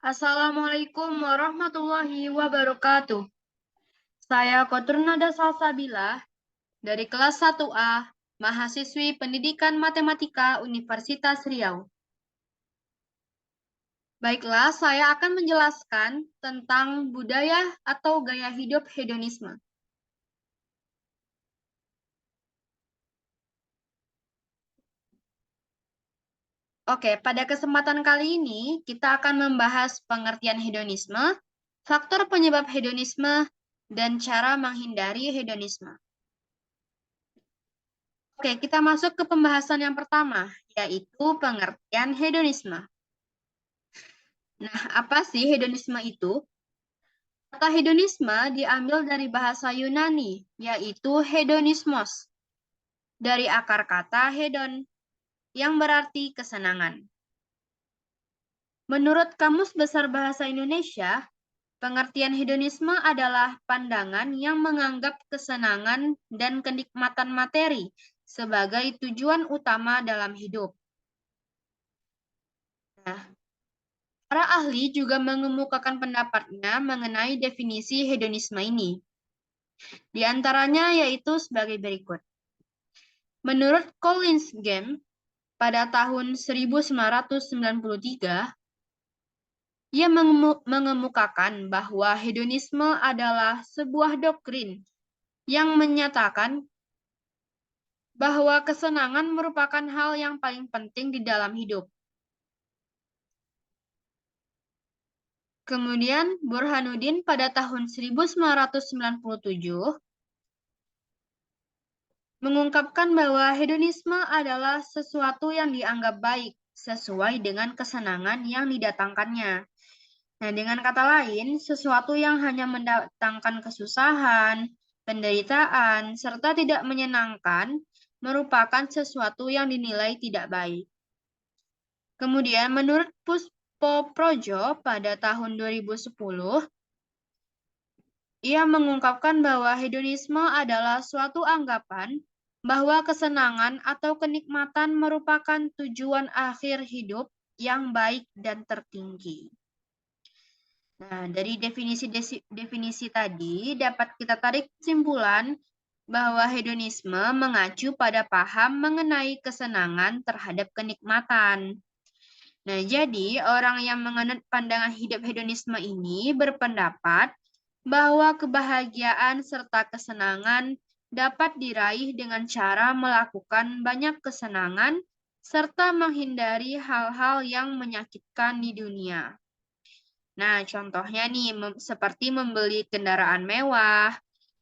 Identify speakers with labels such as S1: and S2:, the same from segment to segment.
S1: Assalamualaikum warahmatullahi wabarakatuh. Saya Kotrunada Salsabila dari kelas 1A, mahasiswi Pendidikan Matematika Universitas Riau. Baiklah, saya akan menjelaskan tentang budaya atau gaya hidup hedonisme. Oke, pada kesempatan kali ini kita akan membahas pengertian hedonisme, faktor penyebab hedonisme, dan cara menghindari hedonisme. Oke, kita masuk ke pembahasan yang pertama, yaitu pengertian hedonisme. Nah, apa sih hedonisme itu? Kata hedonisme diambil dari bahasa Yunani, yaitu hedonismos, dari akar kata hedon, yang berarti kesenangan. Menurut Kamus Besar Bahasa Indonesia, pengertian hedonisme adalah pandangan yang menganggap kesenangan dan kenikmatan materi sebagai tujuan utama dalam hidup. Nah, para ahli juga mengemukakan pendapatnya mengenai definisi hedonisme ini. Di antaranya yaitu sebagai berikut. Menurut Collins Game, pada tahun 1993, ia mengemukakan bahwa hedonisme adalah sebuah doktrin yang menyatakan bahwa kesenangan merupakan hal yang paling penting di dalam hidup. Kemudian Burhanuddin pada tahun 1997 mengungkapkan bahwa hedonisme adalah sesuatu yang dianggap baik sesuai dengan kesenangan yang didatangkannya. Nah, dengan kata lain, sesuatu yang hanya mendatangkan kesusahan, penderitaan, serta tidak menyenangkan merupakan sesuatu yang dinilai tidak baik. Kemudian, menurut Puspo Projo pada tahun 2010, ia mengungkapkan bahwa hedonisme adalah suatu anggapan bahwa kesenangan atau kenikmatan merupakan tujuan akhir hidup yang baik dan tertinggi. Nah, dari definisi tadi dapat kita tarik kesimpulan bahwa hedonisme mengacu pada paham mengenai kesenangan terhadap kenikmatan. Nah, jadi orang yang menganut pandangan hidup hedonisme ini berpendapat bahwa kebahagiaan serta kesenangan dapat diraih dengan cara melakukan banyak kesenangan serta menghindari hal-hal yang menyakitkan di dunia. Nah, contohnya nih, seperti membeli kendaraan mewah,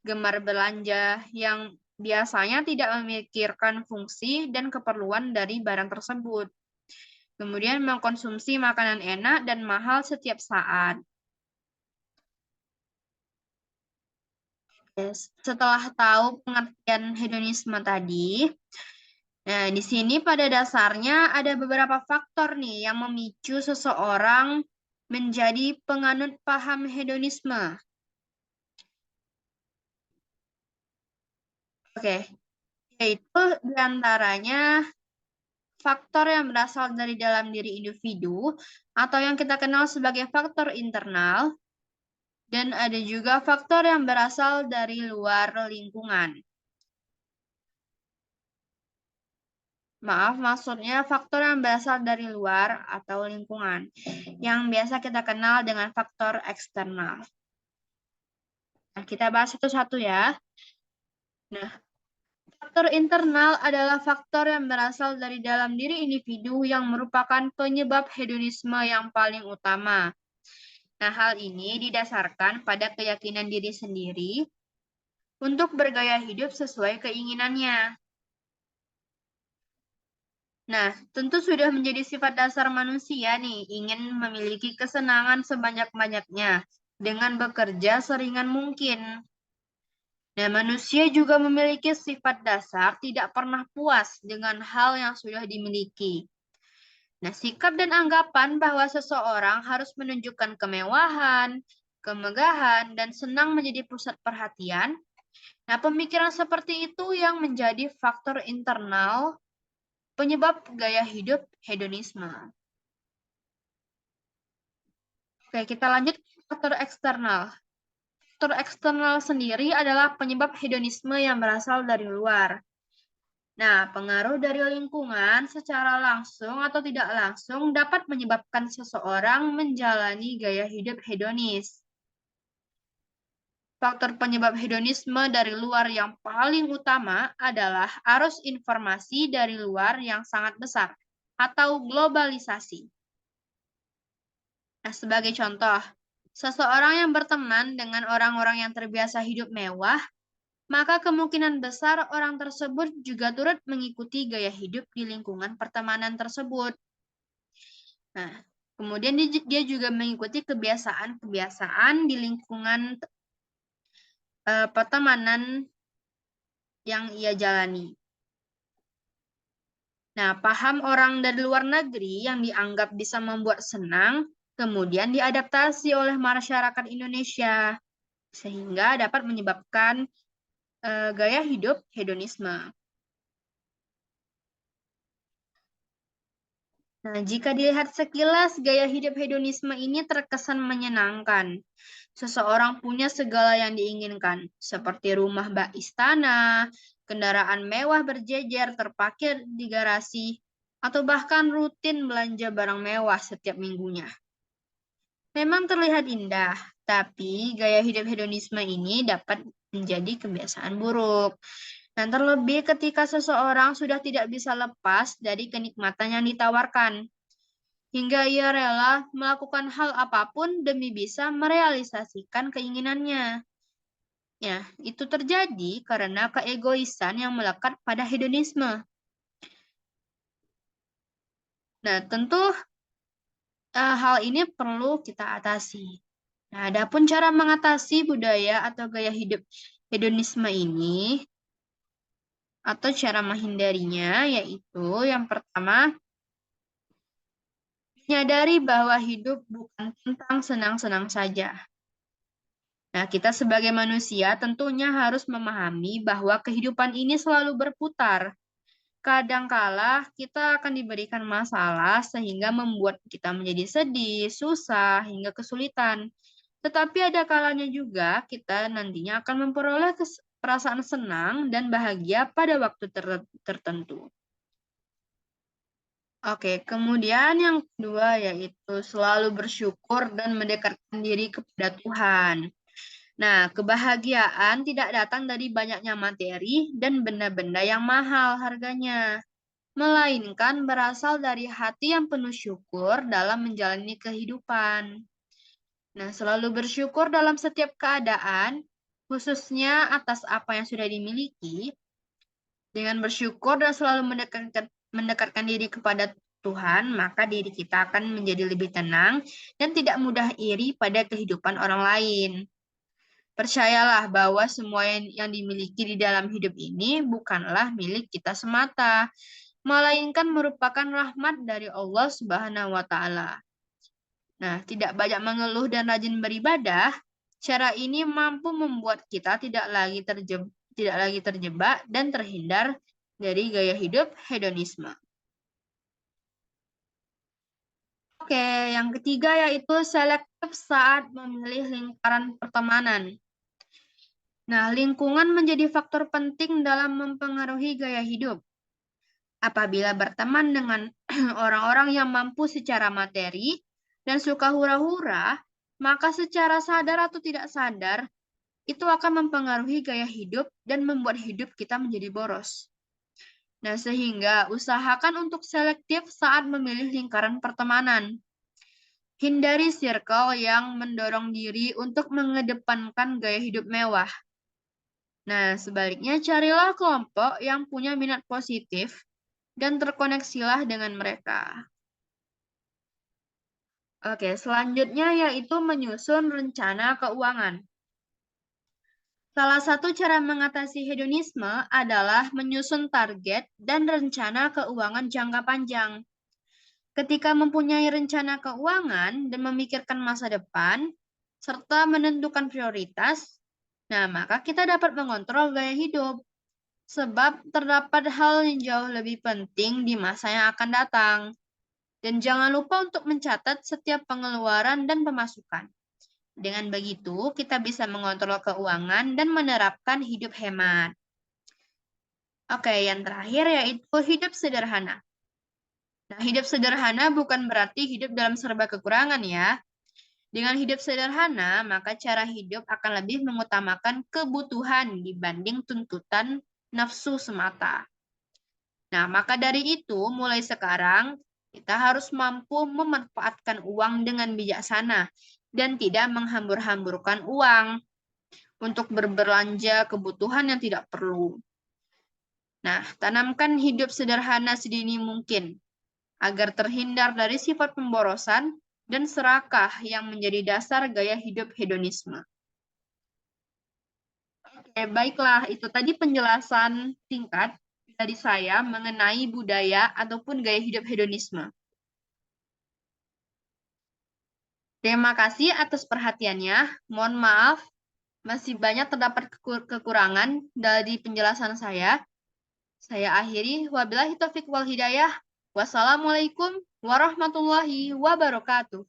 S1: gemar belanja yang biasanya tidak memikirkan fungsi dan keperluan dari barang tersebut. Kemudian mengkonsumsi makanan enak dan mahal setiap saat. Setelah tahu pengertian hedonisme tadi, nah di sini pada dasarnya ada beberapa faktor nih yang memicu seseorang menjadi penganut paham hedonisme. Oke, yaitu diantaranya faktor yang berasal dari dalam diri individu atau yang kita kenal sebagai faktor internal, dan ada juga faktor yang berasal dari luar lingkungan. Maaf, maksudnya faktor yang berasal dari luar atau lingkungan, yang biasa kita kenal dengan faktor eksternal. Nah, kita bahas satu-satu ya. Nah, faktor internal adalah faktor yang berasal dari dalam diri individu yang merupakan penyebab hedonisme yang paling utama. Nah, hal ini didasarkan pada keyakinan diri sendiri untuk bergaya hidup sesuai keinginannya. Nah, tentu sudah menjadi sifat dasar manusia nih, ingin memiliki kesenangan sebanyak-banyaknya dengan bekerja seringan mungkin. Nah, manusia juga memiliki sifat dasar tidak pernah puas dengan hal yang sudah dimiliki. Nah, sikap dan anggapan bahwa seseorang harus menunjukkan kemewahan, kemegahan, dan senang menjadi pusat perhatian. Nah, pemikiran seperti itu yang menjadi faktor internal penyebab gaya hidup hedonisme. Oke, kita lanjut ke faktor eksternal. Faktor eksternal sendiri adalah penyebab hedonisme yang berasal dari luar. Nah, pengaruh dari lingkungan secara langsung atau tidak langsung dapat menyebabkan seseorang menjalani gaya hidup hedonis. Faktor penyebab hedonisme dari luar yang paling utama adalah arus informasi dari luar yang sangat besar atau globalisasi. Nah, sebagai contoh, seseorang yang berteman dengan orang-orang yang terbiasa hidup mewah, maka kemungkinan besar orang tersebut juga turut mengikuti gaya hidup di lingkungan pertemanan tersebut. Nah, kemudian dia juga mengikuti kebiasaan-kebiasaan di lingkungan pertemanan yang ia jalani. Nah, paham orang dari luar negeri yang dianggap bisa membuat senang, kemudian diadaptasi oleh masyarakat Indonesia, sehingga dapat menyebabkan gaya hidup hedonisme. Nah, jika dilihat sekilas, gaya hidup hedonisme ini terkesan menyenangkan. Seseorang punya segala yang diinginkan, seperti rumah bak istana, kendaraan mewah berjejer terparkir di garasi, atau bahkan rutin belanja barang mewah setiap minggunya. Memang terlihat indah, tapi gaya hidup hedonisme ini dapat menjadi kebiasaan buruk. Dan terlebih ketika seseorang sudah tidak bisa lepas dari kenikmatan yang ditawarkan, hingga ia rela melakukan hal apapun demi bisa merealisasikan keinginannya. Ya, itu terjadi karena keegoisan yang melekat pada hedonisme. Nah, tentu hal ini perlu kita atasi. Nah, adapun cara mengatasi budaya atau gaya hidup hedonisme ini, atau cara menghindarinya, yaitu yang pertama, menyadari bahwa hidup bukan tentang senang-senang saja. Nah, kita sebagai manusia tentunya harus memahami bahwa kehidupan ini selalu berputar. Kadangkala kita akan diberikan masalah sehingga membuat kita menjadi sedih, susah, hingga kesulitan. Tetapi ada kalanya juga kita nantinya akan memperoleh perasaan senang dan bahagia pada waktu tertentu. Oke, kemudian yang kedua yaitu selalu bersyukur dan mendekatkan diri kepada Tuhan. Nah, kebahagiaan tidak datang dari banyaknya materi dan benda-benda yang mahal harganya, melainkan berasal dari hati yang penuh syukur dalam menjalani kehidupan. Nah, selalu bersyukur dalam setiap keadaan, khususnya atas apa yang sudah dimiliki. Dengan bersyukur dan selalu mendekatkan diri kepada Tuhan, maka diri kita akan menjadi lebih tenang dan tidak mudah iri pada kehidupan orang lain. Percayalah bahwa semua yang dimiliki di dalam hidup ini bukanlah milik kita semata, melainkan merupakan rahmat dari Allah Subhanahu wa Ta'ala. Nah, tidak banyak mengeluh dan rajin beribadah, cara ini mampu membuat kita tidak lagi terjebak dan terhindar dari gaya hidup hedonisme. Oke, yang ketiga yaitu selektif saat memilih lingkaran pertemanan. Nah, lingkungan menjadi faktor penting dalam mempengaruhi gaya hidup. Apabila berteman dengan orang-orang yang mampu secara materi dan suka hura-hura, maka secara sadar atau tidak sadar, itu akan mempengaruhi gaya hidup dan membuat hidup kita menjadi boros. Nah, sehingga usahakan untuk selektif saat memilih lingkaran pertemanan. Hindari circle yang mendorong diri untuk mengedepankan gaya hidup mewah. Nah, sebaliknya carilah kelompok yang punya minat positif dan terkoneksilah dengan mereka. Oke, selanjutnya yaitu menyusun rencana keuangan. Salah satu cara mengatasi hedonisme adalah menyusun target dan rencana keuangan jangka panjang. Ketika mempunyai rencana keuangan dan memikirkan masa depan, serta menentukan prioritas, nah maka kita dapat mengontrol gaya hidup. Sebab terdapat hal yang jauh lebih penting di masa yang akan datang. Dan jangan lupa untuk mencatat setiap pengeluaran dan pemasukan. Dengan begitu, kita bisa mengontrol keuangan dan menerapkan hidup hemat. Oke, yang terakhir yaitu hidup sederhana. Nah, hidup sederhana bukan berarti hidup dalam serba kekurangan ya. Dengan hidup sederhana, maka cara hidup akan lebih mengutamakan kebutuhan dibanding tuntutan nafsu semata. Nah, maka dari itu, mulai sekarang kita harus mampu memanfaatkan uang dengan bijaksana dan tidak menghambur-hamburkan uang untuk berbelanja kebutuhan yang tidak perlu. Nah, tanamkan hidup sederhana sedini mungkin agar terhindar dari sifat pemborosan dan serakah yang menjadi dasar gaya hidup hedonisme. Oke, baiklah, itu tadi penjelasan singkat dari saya mengenai budaya ataupun gaya hidup hedonisme. Terima kasih atas perhatiannya. Mohon maaf, masih banyak terdapat kekurangan dari penjelasan saya. Saya akhiri, wabillahi taufiq wal hidayah. Wassalamualaikum warahmatullahi wabarakatuh.